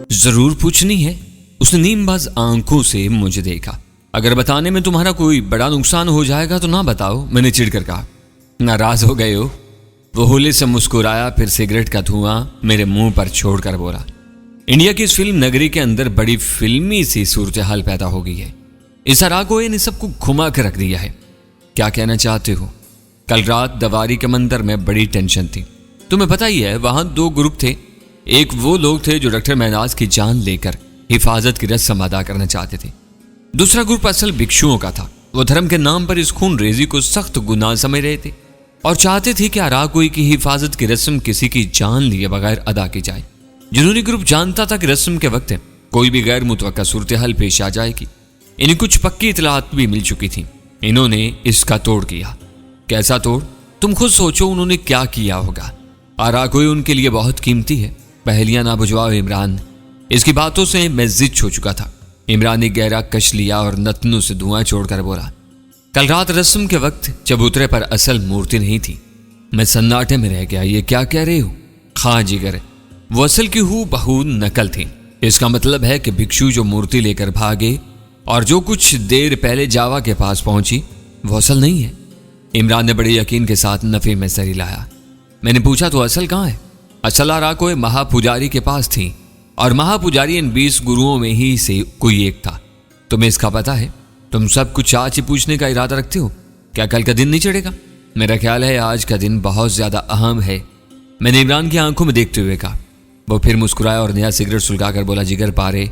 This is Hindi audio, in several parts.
जरूर पूछनी है। उसने नीमबाज आंखों से मुझे देखा। अगर बताने में तुम्हारा कोई बड़ा नुकसान हो जाएगा तो ना बताओ, मैंने चिढ़कर कहा। नाराज हो गए हो? वो होले से मुस्कुराया, फिर सिगरेट का धुआं मेरे मुंह पर छोड़कर बोला, इंडिया की इस फिल्म नगरी के अंदर बड़ी फिल्मी सी सूरत हाल पैदा हो गई है। इस अरागोए ने सबको घुमा कर रख दिया है। क्या कहना चाहते हो? कल रात दवारी के मंदिर में बड़ी टेंशन थी। तुम्हें पता ही है, वहां दो ग्रुप थे। एक वो लोग थे जो डॉक्टर महनाज की जान लेकर हिफाजत की रस्म अदा करना चाहते थे। दूसरा ग्रुप असल भिक्षुओं का था। वो धर्म के नाम पर इस खून रेजी को सख्त गुनाह समझ रहे थे और चाहते थे कि अरागोई की हिफाजत की रस्म किसी की जान लिए बगैर अदा की जाए। जुनूनी ग्रुप जानता था कि रस्म के वक्त कोई भी गैर मुतवक्का सूरत हाल पेश आ जाएगी। इन्हें कुछ पक्की इतलात भी मिल चुकी थी। इन्होंने इसका तोड़ किया। कैसा तोड़? तुम खुद सोचो उन्होंने क्या किया होगा। अरागोई उनके लिए बहुत कीमती है। पहलियां ना बुझवाओ इमरान। इसकी बातों से मैं जिद हो चुका था। इमरान ने गहरा कश लिया और नतनों से धुआं छोड़कर बोला, कल रात रस्म के वक्त चबूतरे पर असल मूर्ति नहीं थी। मैं सन्नाटे में रह गया। ये क्या कह रहे हो? खां जिगर, वो असल की हूबहू नकल थी। इसका मतलब है कि भिक्षु जो मूर्ति लेकर भागे और जो कुछ देर पहले जावा के पास पहुंची वो असल नहीं है। इमरान ने बड़े यकीन के साथ नफे में सर हिलाया। मैंने पूछा, तो असल कहाँ है? असल अरागोई महापुजारी के पास थी और महापुजारी इन 20 गुरुओं में ही से कोई एक था। तुम्हें इसका पता है? तुम सब कुछ आज ही पूछने का इरादा रखते हो? क्या कल का दिन नहीं चढ़ेगा? मेरा ख्याल है आज का दिन बहुत ज्यादा अहम है, मैंने इमरान की आंखों में देखते हुए कहा। वो फिर मुस्कुराया और नया सिगरेट सुलगाकर बोला, जिगर पारे,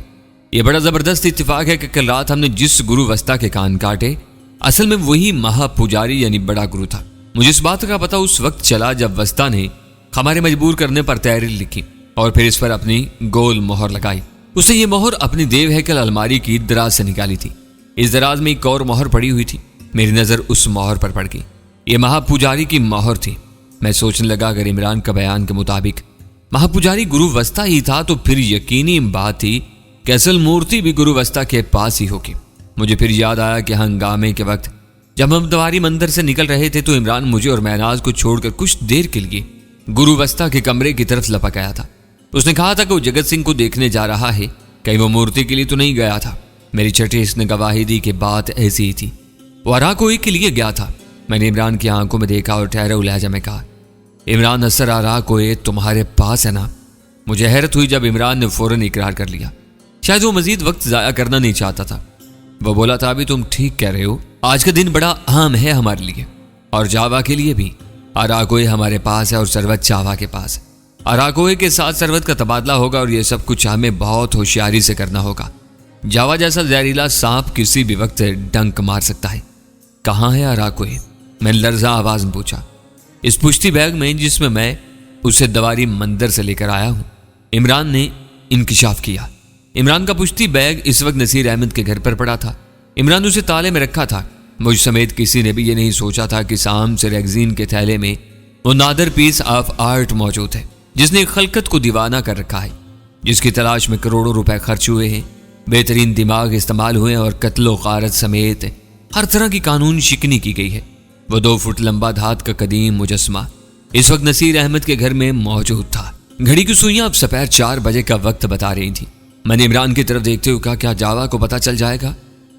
ये बड़ा जबरदस्त इत्तेफाक है कि कल रात हमने जिस गुरु वस्ता के कान काटे असल में वही महापुजारी यानी बड़ा गुरु था। मुझे इस बात का पता उस वक्त चला जब वस्ता ने हमारे मजबूर करने पर तहरीर लिखी और फिर इस पर अपनी गोल मोहर लगाई। उसने ये मोहर अपनी देव हैकल अलमारी की दराज से निकाली थी। इस दराज में एक और मोहर पड़ी हुई थी। मेरी नजर उस मोहर पर पड़ गई। ये महापुजारी की मोहर थी। मैं सोचने लगा, अगर इमरान का बयान के मुताबिक महापुजारी गुरु वस्ता ही था तो फिर यकीनी बात थी कि असल मूर्ति भी गुरु वस्ता के पास ही होगी। मुझे फिर याद आया कि हंगामे के वक्त जब हम दवारी मंदिर से निकल रहे थे तो इमरान मुझे और महनाज को छोड़कर कुछ देर के लिए गुरु वस्ता के कमरे की तरफ लपक आया था। उसने कहा था कि वो जगत सिंह को देखने जा रहा है, कहीं वो मूर्ति के लिए तो नहीं गया था। मेरी छठी इसने गवाही दी कि बात ऐसी ही थी। वो अरागोई के लिए गया था। मैंने इमरान की आंखों में देखा और ठहरे लहजा में कहा, इमरान असर अरागोई तुम्हारे पास है ना? मुझे हैरत हुई जब इमरान ने फौरन इकरार कर लिया। शायद वो मजीद वक्त जाया करना नहीं चाहता था। वो बोला था, अभी तुम ठीक कह रहे हो, आज का दिन बड़ा अहम है हमारे लिए और जावा के लिए भी। अरागोई हमारे पास है और सरवत जावा के पास है। अरागोई के साथ सरवत का तबादला होगा और ये सब कुछ हमें बहुत होशियारी से करना होगा। जावा जैसा जहरीला सांप किसी भी वक्त डंक मार सकता है। कहाँ है अरागोई? मैंने लर्जा आवाज में पूछा। इस पुश्ती बैग में जिसमें मैं उसे दवारी मंदिर से लेकर आया हूं। इमरान ने इंकिशाफ किया। इमरान का पुश्ती बैग इस वक्त नसीर अहमद के घर पर पड़ा था। इमरान उसे ताले में रखा था। मुझ समेत किसी ने भी ये नहीं सोचा था कि साम से रैगजीन के थैले में वो नादर पीस ऑफ आर्ट मौजूद है जिसने खलकत को दीवाना कर रखा है, जिसकी तलाश में करोड़ों रुपए खर्च हुए हैं, बेहतरीन दिमाग इस्तेमाल हुए और कत्लो गारत समेत हर तरह की कानून शिकनी की गई है। वो 2 फुट लंबा धात का कदीम मुजस्मा इस वक्त नसीर अहमद के घर में मौजूद था। घड़ी की सुइयां अब सपहर 4 बजे का वक्त बता रही थी। मैंने इमरान की तरफ देखते हुए कहा, क्या जावा को पता चल जाएगा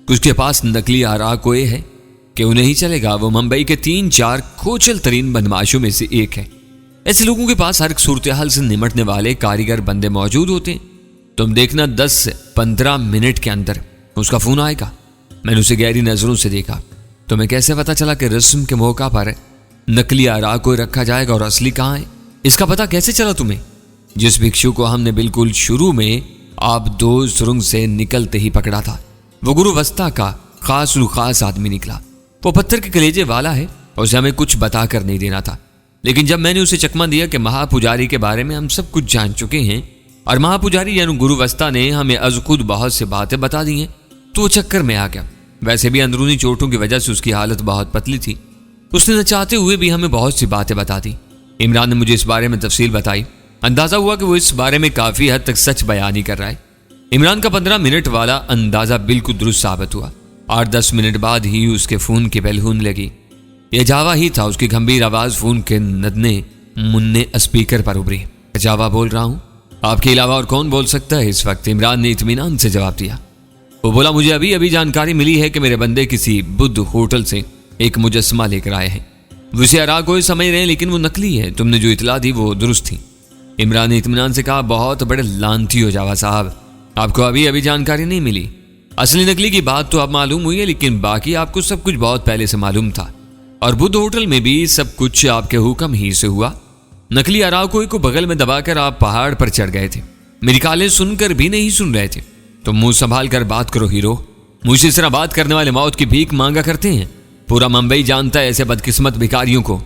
कि उसके पास नकली अरागोई है? क्यों नहीं चलेगा? वो मुंबई के 3-4 खोचल तरीन बदमाशों में से एक है। ऐसे लोगों के पास हर सूरत हाल से निमटने वाले कारीगर बंदे मौजूद होते हैं। तुम देखना 10 से 15 मिनट के अंदर उसका फोन आएगा। मैंने उसे गहरी नजरों से देखा। तुम्हें कैसे पता चला कि रस्म के मौका पर नकली अरागोई रखा जाएगा और असली कहाँ है? इसका पता कैसे चला तुम्हें? जिस भिक्षु को हमने बिल्कुल शुरू में आप 2 सुरंग से निकलते ही पकड़ा था, वो गुरु वस्ता का खास आदमी निकला। वो पत्थर के कलेजे वाला है। उसे हमें कुछ बताकर नहीं देना था, लेकिन जब मैंने उसे चकमा दिया कि महापुजारी के बारे में हम सब कुछ जान चुके हैं और महापुजारी यानी गुरु वस्ता ने हमें अज खुद बहुत से बातें बता दी हैं, तो वो चक्कर में आ गया। वैसे भी अंदरूनी चोटों की वजह से उसकी हालत बहुत पतली थी। उसने न चाहते हुए भी हमें बहुत सी बातें बता दी। इमरान ने मुझे इस बारे में तफसील बताई। अंदाजा हुआ कि वो इस बारे में काफी हद तक सच बयान ही कर रहा है। इमरान का 15 मिनट वाला अंदाजा बिल्कुल दुरुस्त साबित हुआ। 8-10 मिनट बाद ही उसके फोन की बेल होने लगी। यह जावा ही था। उसकी गंभीर आवाज फोन के नदने मुन्ने स्पीकर पर उभरी। जावा बोल रहा हूं। आपके अलावा और कौन बोल सकता है इस वक्त, इमरान ने इत्मीनान से जवाब दिया। वो बोला, मुझे अभी अभी जानकारी मिली है कि मेरे बंदे किसी बुद्ध होटल से एक मुजस्समा लेकर आए हैं। उसे अराकोई समझ रहे हैं लेकिन वो नकली है। तुमने जो इतला दी वो दुरुस्त थी। इमरान ने इत्मीनान से कहा, बहुत बड़े लानती हो जावा साहब, आपको अभी अभी जानकारी नहीं मिली। असली नकली की बात तो अब मालूम हुई है, लेकिन बाकी आपको सब कुछ बहुत पहले से मालूम था। और बुद्ध होटल में भी सब कुछ आपके हुक्म ही से हुआ। नकली अराकोई को बगल में दबाकर आप पहाड़ पर चढ़ गए थे। मेरी कालें सुनकर भी नहीं सुन रहे थे। तो मुंह संभाल कर बात करो हीरो। मुझसे इस तरह बात करने वाले मौत की भीख मांगा करते हैं। पूरा मुंबई जानता है ऐसे बदकिस्मत भिखारियों को।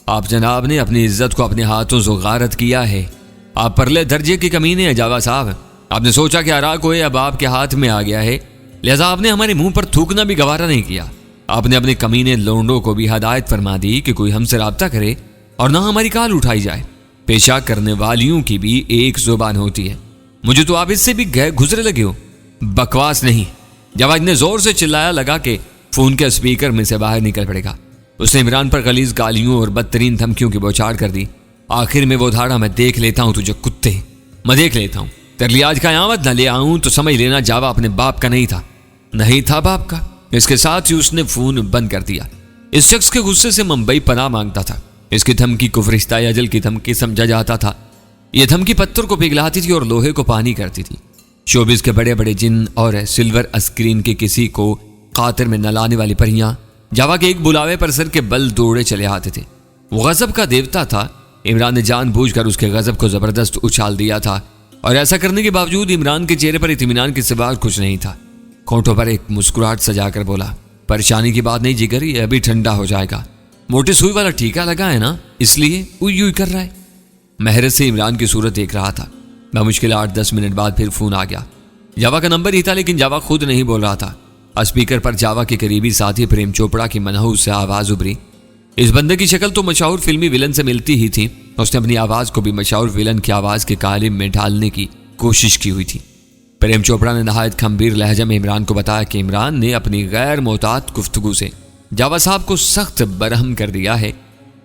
आप जनाब ने अपनी इज्जत को अपने हाथों से गारत किया है। आप परले दर्जे के कमीने हैं जावा साहब। आपने सोचा कि अराकोई अब आपके हाथ में आ गया है, लिहाजा आपने हमारे मुंह पर थूकना भी गवारा नहीं किया। आपने अपने कमीने लोंडों को भी हदायत फरमा दी कि कोई हमसे राब्ता करे और ना हमारी काल उठाई जाए। पेशा करने वालियों की भी एक जुबान होती है। मुझे तो आप इससे भी गुजरे लगे हो। बकवास नहीं। जवाब ने जोर से चिल्लाया लगा के फोन के स्पीकर में से बाहर निकल पड़ेगा। उसने इमरान पर गलीज गालियों और बदतरीन धमकियों की बौछार कर दी। आखिर में वो धाड़ा, मैं देख लेता हूं तुझे कुत्ते, मैं देख लेता हूं। तेरे लिए आज कयामत न ले आऊं तो समझ लेना जावा अपने बाप का नहीं था, नहीं था बाप का। इसके साथ ही उसने फोन बंद कर दिया। इस शख्स के गुस्से से मुंबई पनाह मांगता था। इसकी धमकी को फरिश्ता अजल की धमकी समझा जाता था। यह धमकी पत्थर को पिघलाती थी और लोहे को पानी करती थी। शोबिस के बड़े बड़े जिन और सिल्वर स्क्रीन के किसी को खातिर में न लाने वाली परियां जावा के एक बुलावे पर सर के बल दौड़े चले आते थे। वो गजब का देवता था। इमरान ने जानबूझकर उसके गजब को जबरदस्त उछाल दिया था और ऐसा करने के बावजूद इमरान के चेहरे पर इत्मीनान के सिवा कुछ नहीं था। होंठों पर एक मुस्कुराहट सजाकर बोला, परेशानी की बात नहीं जिगर, ये अभी ठंडा हो जाएगा। मोटी सुई वाला टीका लगा है ना, इसलिए उई उई कर रहा है। मेहरत से इमरान की सूरत देख रहा था। मुश्किल 8-10 मिनट बाद फिर फोन आ गया। जावा का नंबर ही था, लेकिन जावा खुद नहीं बोल रहा था। स्पीकर पर जावा के करीबी साथी प्रेम चोपड़ा की मनहूस से आवाज उभरी। इस बंदे की शक्ल तो मशहूर फिल्मी विलन से मिलती ही थी। उसने अपनी आवाज को भी मशहूर विलन की आवाज के कालिब में ढालने की कोशिश की हुई थी। प्रेम चोपड़ा ने नहायत खंबीर लहजा में इमरान को बताया कि इमरान ने अपनी गैर मोहतात गुफ्तगू से जावा साहब को सख्त बरहम कर दिया है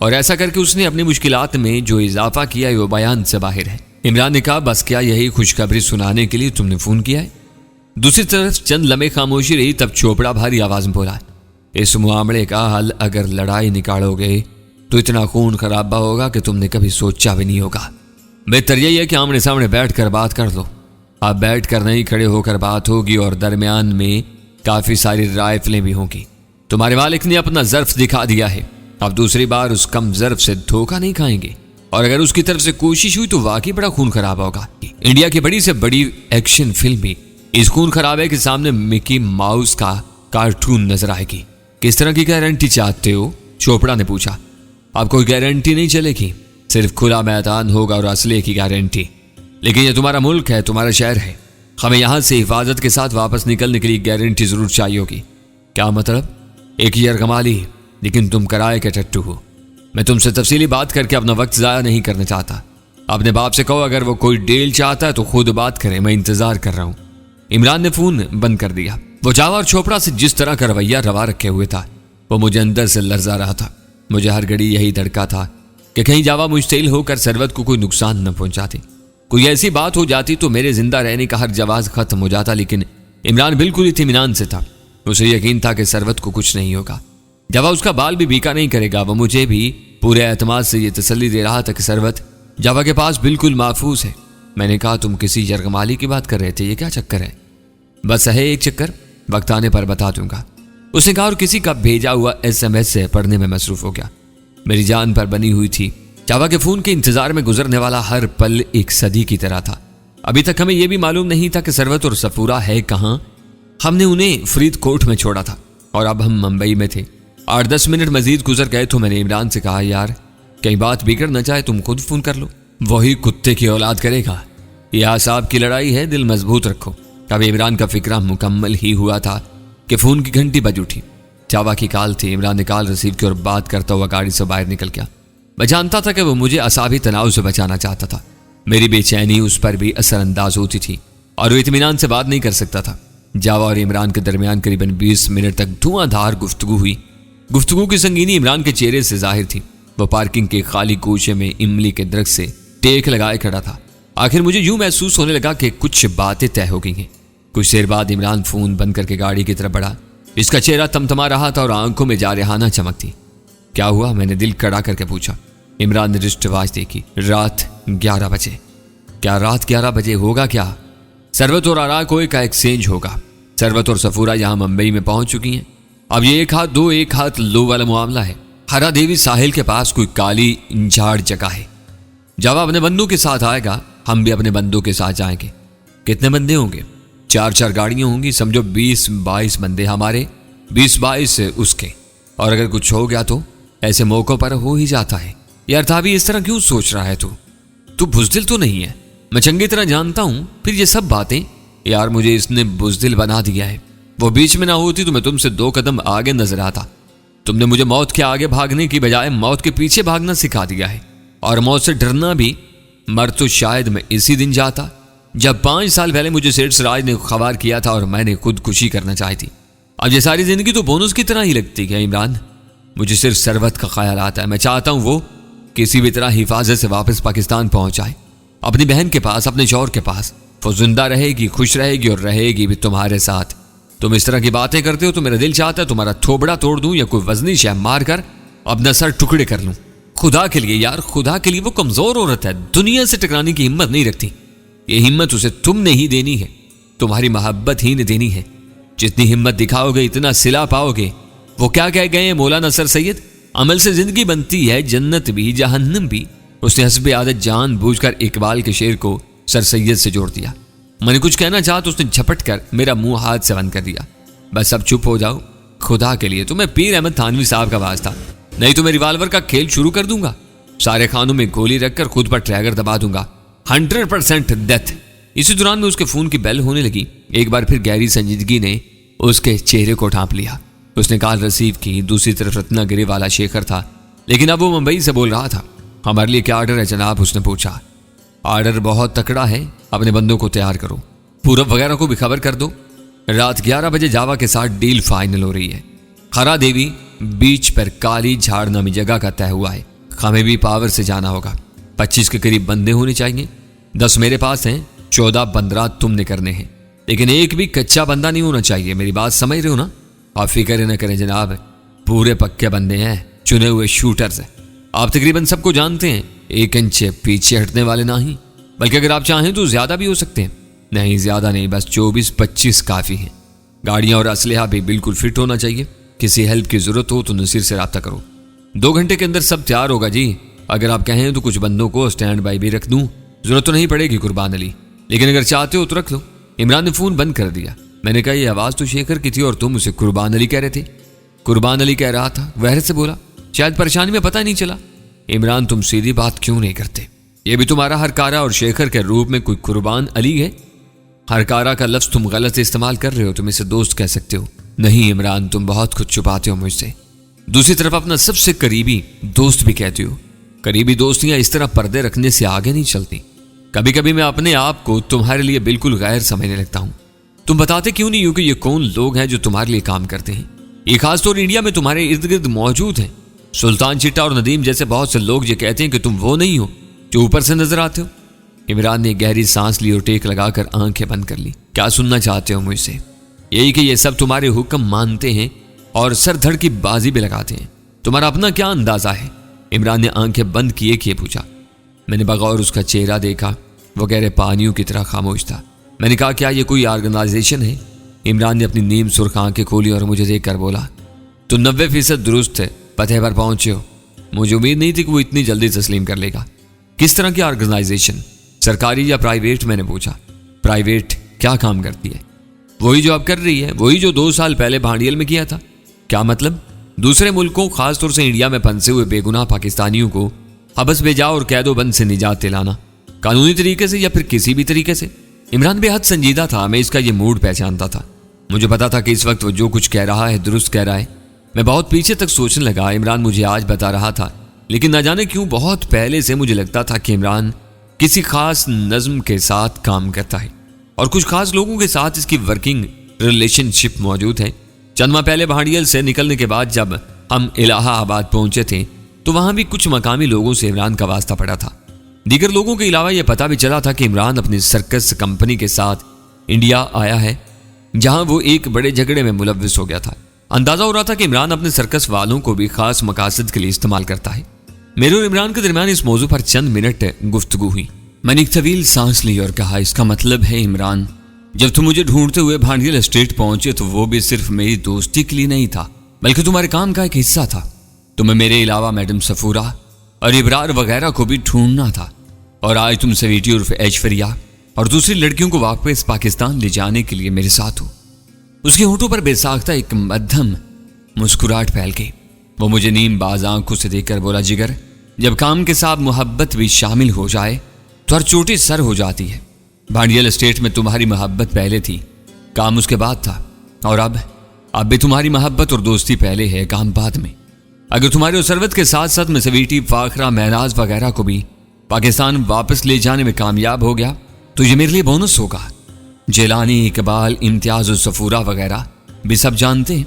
और ऐसा करके उसने अपनी मुश्किलात में जो इजाफा किया है वो बयान से बाहर है। इमरान ने कहा, बस क्या यही खुशखबरी सुनाने के लिए तुमने फोन किया है? दूसरी तरफ चंद लम्हे खामोशी रही, तब चोपड़ा भारी आवाज में बोला, इस मामले का हल अगर लड़ाई निकालोगे तो इतना खून खराबा होगा कि तुमने कभी सोचा भी नहीं होगा। बेहतर यही है कि आमने सामने बैठ कर बात कर लो। आप बैठ कर नहीं, खड़े होकर बात होगी और दरमियान में काफी सारी राइफलें भी होंगी। तुम्हारे मालिक ने अपना ज़र्फ दिखा दिया है। आप दूसरी बार उस कम ज़र्फ से धोखा नहीं खाएंगे और अगर उसकी तरफ से कोशिश हुई तो वाकई बड़ा खून खराब होगा। इंडिया की बड़ी से बड़ी एक्शन फिल्म भी इस खून खराबे के सामने मिकी माउस का कार्टून नजर आएगी। किस तरह की गारंटी चाहते हो? चोपड़ा ने पूछा। अब कोई गारंटी नहीं चलेगी, सिर्फ खुला मैदान होगा और असले की गारंटी। लेकिन यह तुम्हारा मुल्क है, तुम्हारा शहर है। हमें यहां से हिफाजत के साथ वापस निकलने के लिए गारंटी जरूर चाहिए होगी। क्या मतलब? एक यरगमाली, लेकिन तुम कराए के टट्टू हो। मैं तुमसे तफसीली बात करके अपना वक्त ज़ाया नहीं करना चाहता। अपने बाप से कहो अगर वो कोई डील चाहता है तो खुद बात करे, मैं इंतजार कर रहा हूँ। इमरान ने फोन बंद कर दिया। वो जावा और चोपड़ा से जिस तरह का रवैया रवा रखे हुए था वो मुझे अंदर से लर्जा रहा था। मुझे हर घड़ी यही धड़का था कि कहीं जावा मुश्तिल होकर सरवत को कोई नुकसान न पहुंचाते। कोई ऐसी बात हो जाती तो मेरे जिंदा रहने का हर जवाज खत्म हो जाता। लेकिन इमरान बिल्कुल इत्मीनान से था। उसे यकीन था कि सरवत को कुछ नहीं होगा। जावा उसका बाल भी बीका नहीं करेगा। वो मुझे भी पूरे एतमाद से ये तसल्ली दे रहा था कि सरवत जावा के पास बिल्कुल महफूज है। मैंने कहा, तुम किसी यरगमाली की बात कर रहे थे, ये क्या चक्कर है? बस है एक चक्कर, वक्त आने पर बता दूंगा। उसने कहा और किसी का भेजा हुआ SMS से पढ़ने में मसरूफ हो गया। मेरी जान पर बनी हुई थी। जावा के फोन के इंतजार में गुजरने वाला हर पल एक सदी की तरह था। अभी तक हमें यह भी मालूम नहीं था कि सरवत और सफूरा है कहाँ। हमने उन्हें फरीदकोट में छोड़ा था और अब हम मुंबई में थे। 8-10 मिनट मजीद गुजर गए तो मैंने इमरान से कहा, यार कहीं बात बिगड़ न जाए, तुम खुद फोन कर लो। वही कुत्ते की औलाद करेगा। यह आसाब की लड़ाई है, दिल मजबूत रखो। अब इमरान का फिक्रा मुकम्मल ही हुआ था कि फोन की घंटी बज उठी। जावा की कॉल थी। इमरान ने कॉल रिसीव की और बात करता हुआ गाड़ी से बाहर निकल गया। मैं जानता था कि वो मुझे असाबी तनाव से बचाना चाहता था। मेरी बेचैनी उस पर भी असरअंदाज होती थी और वो इत्मीनान से बात नहीं कर सकता था। जावा और इमरान के दरमियान करीबन 20 मिनट तक धुआंधार गुफ्तगू हुई। गुफ्तगू की संगीनी इमरान के चेहरे से जाहिर थी। वो पार्किंग के खाली कोचे में इमली के दरख्त से टेक लगाए खड़ा था। आखिर मुझे यूं महसूस होने लगा कि कुछ बातें तय हो गई हैं। कुछ देर बाद इमरान फोन बंद करके गाड़ी की तरफ बढ़ा। इसका चेहरा तमतमा रहा था और आंखों में जारहाना चमक थी। क्या हुआ, मैंने दिल कड़ा करके पूछा। इमरान ने रिस्ट वॉच देखी। रात 11 बजे। क्या रात 11 बजे होगा क्या? सरवत और अराकोई का एक्सचेंज होगा। सरवत और सफूरा यहां मुंबई में पहुंच चुकी हैं। अब ये एक हाथ दो एक हाथ लो वाला मामला है। हरा देवी साहिल के पास कोई काली झाड़ जगह है। जब अपने बंदों के साथ आएगा, हम भी अपने बंदों के साथ जाएंगे। कितने बंदे होंगे? 4-4 गाड़ियां होंगी, समझो 20-22 बंदे हमारे, 20-22 उसके। और अगर कुछ हो गया तो ऐसे मौकों पर हो ही जाता है। यार ताबी इस तरह क्यों सोच रहा है तू बुजदिल तो नहीं है? मैं चंगी तरह जानता हूं। फिर ये सब बातें, यार मुझे इसने बुजदिल बना दिया है। वो बीच में ना होती तो मैं तुमसे 2 कदम आगे नजर आता। तुमने मुझे मौत के आगे भागने की बजाय मौत के पीछे भागना सिखा दिया है। और मौत से डरना भी। मर तो शायद मैं इसी दिन जाता जब 5 साल पहले मुझे सेठ सिराज ने खबर किया था और मैंने खुदकुशी करना चाही थी। अब ये सारी जिंदगी तो बोनस की तरह ही लगती है इमरान। मुझे सिर्फ सरवत का ख्याल आता है। मैं चाहता हूं वो किसी भी तरह हिफाजत से वापस पाकिस्तान पहुंच जाए, अपनी बहन के पास, अपने शौहर के पास। वो जिंदा रहेगी, खुश रहेगी और रहेगी भी तुम्हारे साथ। तुम इस तरह की बातें करते हो तो मेरा दिल चाहता है तुम्हारा थोबड़ा तोड़ दूं या कोई वजनी शय मार कर अपना सर टुकड़े कर लूं। खुदा के लिए यार, खुदा के लिए, वो कमजोर औरत है, दुनिया से टकराने की हिम्मत नहीं रखती। ये हिम्मत उसे तुमने ही देनी है, तुम्हारी मोहब्बत ही ने देनी है। जितनी हिम्मत दिखाओगे इतना सिला पाओगे। वो क्या कह गए हैं मौलाना सर सैयद? अमल से जिंदगी बनती है, जन्नत भी जहन्नम भी। उसने हस्बे आदत जान बूझकर इकबाल के शेर को सर सैयद से जोड़ दिया। मैंने कुछ कहना चाहा तो उसने झपट कर मेरा मुंह हाथ से बंद कर दिया। बस अब चुप हो जाओ, खुदा के लिए। तुम्हें पीर अहमद थानवी साहब का वास्ता, नहीं तो मैं रिवाल्वर का खेल शुरू कर दूंगा। सारे खानों में गोली रखकर खुद पर ट्रैगर दबा दूंगा। 100% डेथ। इसी दौरान में उसके फोन की बेल होने लगी। एक बार फिर गहरी संजीदगी ने उसके चेहरे को ढांप लिया। उसने कॉल रिसीव की। दूसरी तरफ रत्नागिरी वाला शेखर था, लेकिन अब वो मुंबई से बोल रहा था। हमारे लिए क्या ऑर्डर है जनाब? उसने पूछा। ऑर्डर बहुत तकड़ा है, अपने बंदों को तैयार करो, पूरब वगैरह को भी खबर कर दो। रात 11 बजे जावा के साथ डील फाइनल हो रही है। हरा देवी बीच पर काली झाड़ नामी जगह का तय हुआ है। हमें भी पावर से जाना होगा। 25 के करीब बंदे होने चाहिए। 10 मेरे पास हैं, 14 बंदरात तुमने करने हैं, लेकिन एक भी कच्चा बंदा नहीं होना चाहिए। मेरी बात समझ रहे हो ना? आप फिक्र न करें जनाब, पूरे पक्के बंदे हैं, चुने हुए शूटर्स हैं। आप तकरीबन सबको जानते हैं, 1 इंच पीछे हटने वाले ना ही। बल्कि अगर आप चाहें तो ज्यादा भी हो सकते हैं। नहीं, ज्यादा नहीं, बस 24-25 काफी हैं। गाड़ियां और असलहा भी बिल्कुल फिट होना चाहिए। किसी हेल्प की जरूरत हो तो नसीर से रब्ता करो। 2 घंटे के अंदर सब तैयार होगा जी। अगर आप कहें तो कुछ बंदों को स्टैंड बाई भी रख दूं, जरूरत तो नहीं पड़ेगी कुर्बान अली, लेकिन अगर चाहते हो तो रख लो। इमरान ने फोन बंद कर दिया। मैंने कहा, ये आवाज तो शेखर की थी और तुम उसे कुर्बान अली कह रहे थे। कुर्बान अली कह रहा था, वहरत से बोला। शायद परेशानी में पता नहीं चला। इमरान, तुम सीधी बात क्यों नहीं करते? यह भी तुम्हारा हरकारा और शेखर के रूप में कोई कुर्बान अली है? हरकारा का लफ्ज तुम गलत इस्तेमाल कर रहे हो। तुम इसे दोस्त कह सकते हो। नहीं इमरान, तुम बहुत कुछ छुपाते हो मुझसे। दूसरी तरफ अपना सबसे करीबी दोस्त भी कहते हो। करीबी दोस्तियां इस तरह पर्दे रखने से आगे नहीं चलती। कभी कभी मैं अपने आप को तुम्हारे लिए बिल्कुल गैर समझने लगता हूं। तुम बताते क्यों नहीं हो कि ये कौन लोग हैं जो तुम्हारे लिए काम करते हैं? ये खासतौर इंडिया में तुम्हारे इर्द गिर्द मौजूद हैं। सुल्तान चिट्टा और नदीम जैसे बहुत से लोग ये कहते हैं कि तुम वो नहीं हो जो ऊपर से नजर आते हो। इमरान ने गहरी सांस ली और टेक लगाकर आंखें बंद कर ली। क्या सुनना चाहते हो मुझसे? यही कि ये सब तुम्हारे हुक्म मानते हैं और सर धड़ की बाजी भी लगाते हैं। तुम्हारा अपना क्या अंदाजा है? इमरान ने आंखें बंद किए पूछा। मैंने बगौर उसका चेहरा देखा। वो गहरे पानियों की तरह खामोश था। मैंने कहा, क्या ये कोई ऑर्गेनाइजेशन है? इमरान ने अपनी नीम सुर्ख आंखें खोली और मुझे देखकर बोला, तो 90% दुरुस्त है, पते पर पहुंचे हो। मुझे उम्मीद नहीं थी कि वो इतनी जल्दी तस्लीम कर लेगा। किस तरह की ऑर्गेनाइजेशन, सरकारी या प्राइवेट? मैंने पूछा। प्राइवेट क्या काम करती है? वही जो अब कर रही है, वही जो 2 साल पहले भांडियल में किया था। क्या मतलब? दूसरे मुल्कों, खासतौर से इंडिया में फंसे हुए बेगुनाह पाकिस्तानियों को हबस भेजा और कैदोबंद से निजात दिलाना, कानूनी तरीके से या फिर किसी भी तरीके से। इमरान बेहद संजीदा था। मैं इसका ये मूड पहचानता था। मुझे पता था कि इस वक्त वो जो कुछ कह रहा है दुरुस्त कह रहा है। मैं बहुत पीछे तक सोचने लगा। इमरान मुझे आज बता रहा था, लेकिन न जाने क्यों बहुत पहले से मुझे लगता था कि इमरान किसी खास नज्म के साथ काम करता है और कुछ खास लोगों के साथ इसकी वर्किंग रिलेशनशिप मौजूद है। चंद माह पहले भांडियल से निकलने के बाद जब हम इलाहाबाद पहुंचे थे तो वहां भी कुछ मकामी लोगों से इमरान का वास्ता पड़ा था। दीगर लोगों के अलावा यह पता भी चला था कि इमरान अपनी सर्कस कंपनी के साथ इंडिया आया है, जहां वो एक बड़े झगड़े में मुलव्विस हो गया था। अंदाजा हो रहा था कि इमरान अपने सर्कस वालों को भी खास मकासद के लिए इस्तेमाल करता है। मेरे और इमरान के दरमियान इस मौजू पर चंद मिनट गुफ्तगू हुई। मैंने एक तवील सांस ली और कहा, इसका मतलब है इमरान, जब तुम मुझे ढूंढते हुए भांडियल एस्टेट पहुंचे तो वो भी सिर्फ मेरी दोस्ती के लिए नहीं था, बल्कि तुम्हारे काम का एक हिस्सा था। तुम्हें मेरे अलावा मैडम सफूरा और इब्रार वगैरह को भी ढूंढना था, और आज तुम स्वीटी उर्फ ऐश्वर्या और दूसरी लड़कियों को वापस पाकिस्तान ले जाने के लिए मेरे साथ हो। उसके होंठों पर बेसाख्ता एक मध्यम मुस्कुराहट फैल गई। वो मुझे नीमबाज आंखों से देखकर बोला, जिगर, जब काम के साथ मोहब्बत भी शामिल हो जाए तो हर चोटी सर हो जाती है। भांडियल एस्टेट में तुम्हारी मोहब्बत पहले थी, काम उसके बाद था, और अब भी तुम्हारी मोहब्बत और दोस्ती पहले है, काम बाद में। अगर तुम्हारे और सरवत के साथ साथ मैं स्वीटी, फाखरा, महनाज वगैरह को भी पाकिस्तान वापस ले जाने में कामयाब हो गया तो ये मेरे लिए बोनस होगा। जिलानी, इकबाल, इम्तियाज और सफूरा वगैरह भी सब जानते हैं।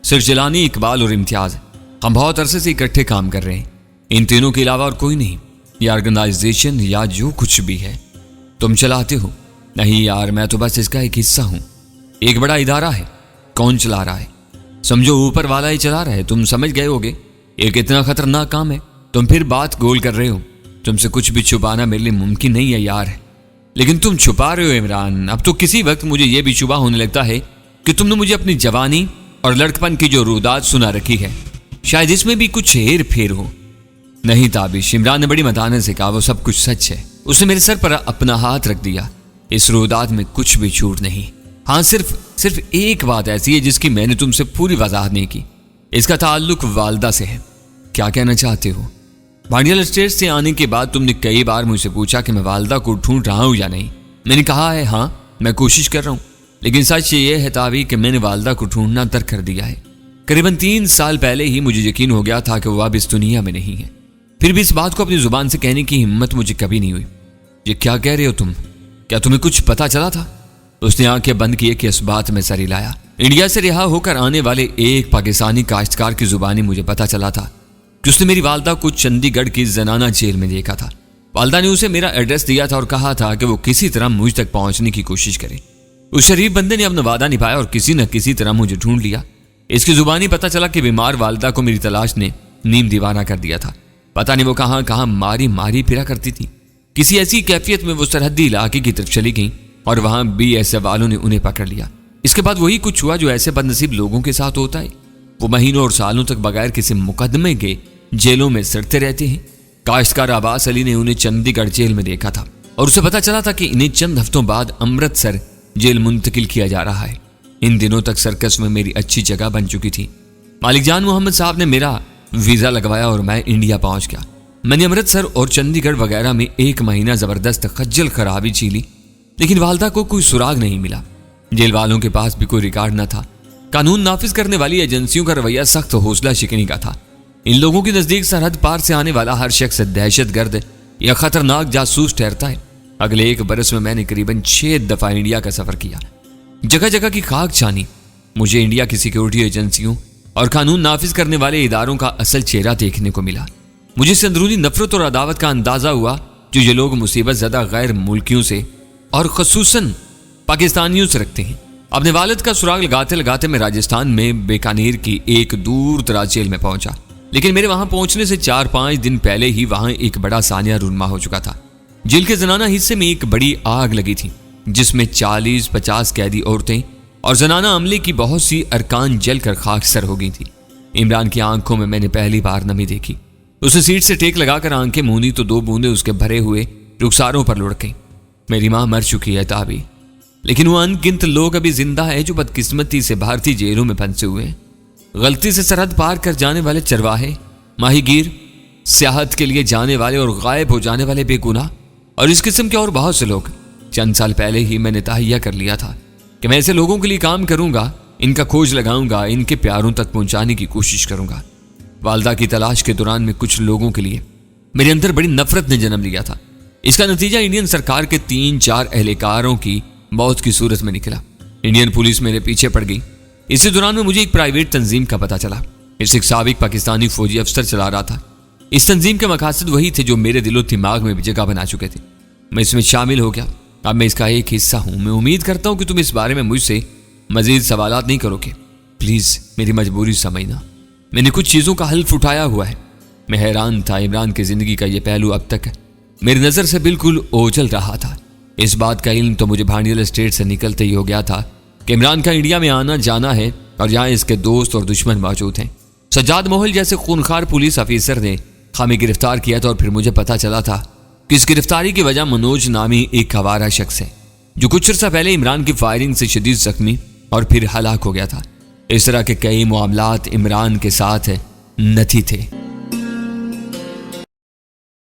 सिर्फ जिलानी, इकबाल और इम्तियाज हम बहुत अरसे से इकट्ठे काम कर रहे हैं। इन तीनों के अलावा और कोई नहीं। ये ऑर्गेनाइजेशन या जो कुछ भी है तुम चलाते हो। नहीं यार, मैं तो बस इसका एक हिस्सा हूं। एक बड़ा इदारा है, कौन चला रहा है? समझो ऊपर वाला ही चला रहा है। तुम समझ गए होगे एक इतना खतरनाक काम है, तुम फिर बात गोल कर रहे हो। तुमसे कुछ भी छुपाना मेरे लिए मुमकिन नहीं है यार, लेकिन तुम छुपा रहे हो इमरान। अब तो किसी वक्त मुझे यह भी शुबा होने लगता है कि तुमने मुझे अपनी जवानी और लड़कपन की जो रुदात सुना रखी है, शायद इसमें भी कुछ हेर फेर हो। नहीं ताबिश, इमरान ने बड़ी मताने से कहा, वो सब कुछ सच है। उसने मेरे सर पर अपना हाथ रख दिया। इस रुदात में कुछ भी झूठ नहीं। हाँ, सिर्फ एक बात ऐसी है जिसकी मैंने तुमसे पूरी वजाहत नहीं की। इसका ताल्लुक वालदा से है। क्या कहना चाहते हो? भांडियल एस्टेट से आने के बाद तुमने कई बार मुझसे पूछा कि मैं वालदा को ढूंढ रहा हूं या नहीं। मैंने कहा है हाँ, मैं कोशिश कर रहा हूं, लेकिन सच ये है तावी कि मैंने वालदा को ढूंढना तर्क कर दिया है। करीबन 3 साल पहले ही मुझे यकीन हो गया था कि वो अब इस दुनिया में नहीं है। फिर भी इस बात को अपनी जुबान से कहने की हिम्मत मुझे कभी नहीं हुई। ये क्या कह रहे हो तुम? क्या तुम्हें कुछ पता चला था? उसने आंखें बंद किए कि इस बात में सर हिलाया। इंडिया से रिहा होकर आने वाले एक पाकिस्तानी काश्तकार की जुबानी मुझे पता चला था कि उसने मेरी वालदा को चंडीगढ़ की जनाना जेल में देखा था। वालदा ने उसे मेरा एड्रेस दिया था और कहा था कि वो किसी तरह मुझ तक पहुंचने की कोशिश करे। उस शरीफ बंदे ने अपना वादा निभाया और किसी न किसी तरह मुझे ढूंढ लिया। इसकी जुबानी पता चला कि बीमार वालदा को मेरी तलाश ने नीम दीवाना कर दिया था। पता नहीं वो कहां कहां मारी फिरा करती थी। किसी ऐसी कैफियत में वो सरहदी इलाके की तरफ चली गई और वहां BSF वालों ने उन्हें पकड़ लिया। इसके बाद वही कुछ हुआ जो ऐसे बदनसीब लोगों के साथ होता है। वो महीनों और सालों तक बगैर किसी मुकदमे के जेलों में सड़ते रहते हैं। काश्तकार अब्बास अली ने उन्हें चंडीगढ़ जेल में देखा था और उसे पता चला था कि इन्हें चंद हफ्तों बाद अमृतसर जेल मुंतकिल किया जा रहा है। इन दिनों तक सर्कस में मेरी अच्छी जगह बन चुकी थी। मालिक जान मोहम्मद साहब ने मेरा वीजा लगवाया और मैं इंडिया पहुंच गया। मैंने अमृतसर और चंडीगढ़ वगैरह में 1 महीना जबरदस्त खज्जल खराबी झीली, लेकिन वालदा को कोई सुराग नहीं मिला। जेल वालों के पास भी कोई रिकॉर्ड न था। कानून नाफिज करने वाली एजेंसियों का रवैया सख्त हौसला शिकनी का था। इन लोगों के नजदीक सरहद पार से आने वाला हर शख्स दहशतगर्द या खतरनाक जासूस ठहरता है। अगले 1 बरस में मैंने करीबन 6 दफा इंडिया का सफर किया, जगह जगह की खाक छानी। मुझे इंडिया की सिक्योरिटी एजेंसियों और कानून नाफिज करने वाले इदारों का असल चेहरा देखने को मिला। मुझे इस अंदरूनी नफरत और अदावत का अंदाजा हुआ जो ये लोग मुसीबत ज़दा गैर मुल्कियों से और खसूसन पाकिस्तानियों से रखते हैं। अपने वालिद का सुराग लगाते लगाते मैं राजस्थान में बीकानेर की एक दूर दराज जेल में पहुंचा, लेकिन मेरे वहां पहुंचने से 4-5 दिन पहले ही वहां एक बड़ा सानिया रुनमा हो चुका था। जेल के जनाना हिस्से में एक बड़ी आग लगी थी, जिसमें 40-50 कैदी औरतें और जनाना अमले की बहुत सी अरकान जलकर खाकसर हो गई थी। इमरान की आंखों में मैंने पहली बार नमी देखी। उसे सीट से टेक लगाकर आंखें मूंदी तो 2 बूंदे उसके भरे हुए रुखसारों पर लुढ़क गईं। मेरी मां मर चुकी है ताबी, लेकिन वो अनगिनत लोग अभी जिंदा है जो बदकिस्मती से भारतीय जेलों में फंसे हुए हैं। गलती से सरहद पार कर जाने वाले चरवाहे, माहीगीर, सियाहत के लिए जाने वाले और गायब हो जाने वाले बेगुनाह और इस किस्म के और बहुत से लोग। चंद साल पहले ही मैंने तहैया कर लिया था कि मैं ऐसे लोगों के लिए काम करूंगा, इनका खोज लगाऊंगा, इनके प्यारों तक पहुंचाने की कोशिश करूंगा। वालदा की तलाश के दौरान में कुछ लोगों के लिए मेरे अंदर बड़ी नफरत ने जन्म लिया था। इसका नतीजा इंडियन सरकार के 3-4 एहलकारों की मौत की सूरत में निकला। इंडियन पुलिस मेरे पीछे पड़ गई। इसी दौरान में मुझे एक प्राइवेट तंजीम का पता चला। इसे एक साबिक पाकिस्तानी फौजी अफसर चला रहा था। इस तंजीम के मकासद वही थे जो मेरे दिलो दिमाग में भी जगह बना चुके थे। मैं इसमें शामिल हो गया। अब मैं इसका एक हिस्सा हूं। मैं उम्मीद करता हूं कि तुम इस बारे में मुझसे मजीद सवालात नहीं करोगे। प्लीज मेरी मजबूरी समझना। मैंने कुछ चीजों का हल्फ उठाया हुआ है। मैं हैरान था, इमरान की जिंदगी का यह पहलू अब तक मेरी नजर से बिल्कुल ओझल रहा था। इस बात का इल्म तो मुझे भांडियल एस्टेट से निकलते ही हो गया था कि इमरान का इंडिया में आना जाना है और यहाँ इसके दोस्त और दुश्मन मौजूद हैं। सज्जाद मोहल जैसे खूनखार पुलिस ऑफिसर ने हमें गिरफ्तार किया था और फिर मुझे पता चला था कि इस गिरफ्तारी की वजह मनोज नामी एक आवारा शख्स है जो कुछ अर्सा पहले इमरान की फायरिंग से शदीद जख्मी और फिर हलाक हो गया था। इस तरह के कई मामलात इमरान के साथ नथी थे।